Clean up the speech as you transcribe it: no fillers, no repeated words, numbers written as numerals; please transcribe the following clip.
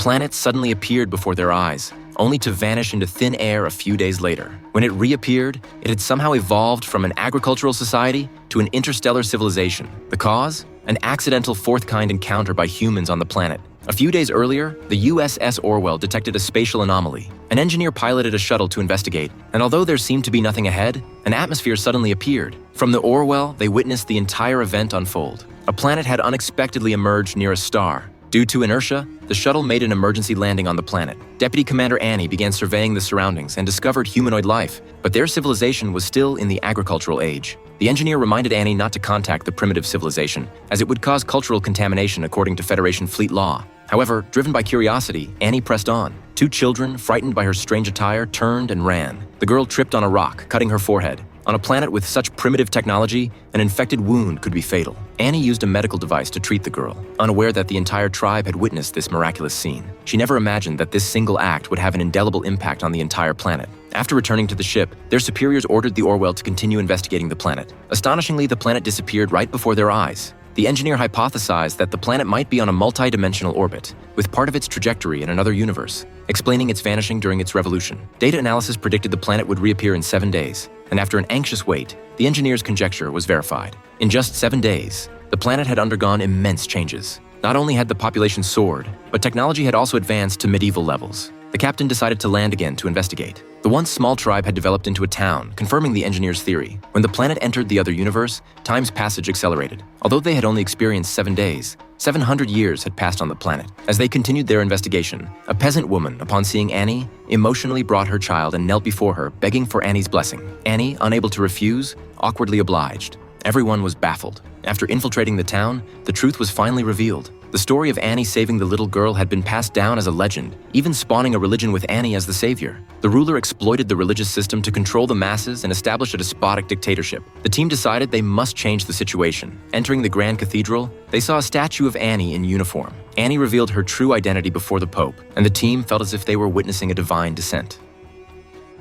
planet suddenly appeared before their eyes, only to vanish into thin air a few days later. When it reappeared, it had somehow evolved from an agricultural society to an interstellar civilization. The cause? An accidental fourth-kind encounter by humans on the planet. A few days earlier, the USS Orwell detected a spatial anomaly. An engineer piloted a shuttle to investigate, and although there seemed to be nothing ahead, an atmosphere suddenly appeared. From the Orwell, they witnessed the entire event unfold. A planet had unexpectedly emerged near a star. Due to inertia, the shuttle made an emergency landing on the planet. Deputy Commander Annie began surveying the surroundings and discovered humanoid life, but their civilization was still in the agricultural age. The engineer reminded Annie not to contact the primitive civilization, as it would cause cultural contamination according to Federation fleet law. However, driven by curiosity, Annie pressed on. Two children, frightened by her strange attire, turned and ran. The girl tripped on a rock, cutting her forehead. On a planet with such primitive technology, an infected wound could be fatal. Annie used a medical device to treat the girl, unaware that the entire tribe had witnessed this miraculous scene. She never imagined that this single act would have an indelible impact on the entire planet. After returning to the ship, their superiors ordered the Orwell to continue investigating the planet. Astonishingly, the planet disappeared right before their eyes. The engineer hypothesized that the planet might be on a multi-dimensional orbit, with part of its trajectory in another universe, explaining its vanishing during its revolution. Data analysis predicted the planet would reappear in 7 days, and after an anxious wait, the engineer's conjecture was verified. In just 7 days, the planet had undergone immense changes. Not only had the population soared, but technology had also advanced to medieval levels. The captain decided to land again to investigate. The once small tribe had developed into a town, confirming the engineer's theory. When the planet entered the other universe, time's passage accelerated. Although they had only experienced 7 days, 700 years had passed on the planet. As they continued their investigation, a peasant woman, upon seeing Annie, emotionally brought her child and knelt before her, begging for Annie's blessing. Annie, unable to refuse, awkwardly obliged. Everyone was baffled. After infiltrating the town, the truth was finally revealed. The story of Annie saving the little girl had been passed down as a legend, even spawning a religion with Annie as the savior. The ruler exploited the religious system to control the masses and establish a despotic dictatorship. The team decided they must change the situation. Entering the Grand Cathedral, they saw a statue of Annie in uniform. Annie revealed her true identity before the Pope, and the team felt as if they were witnessing a divine descent.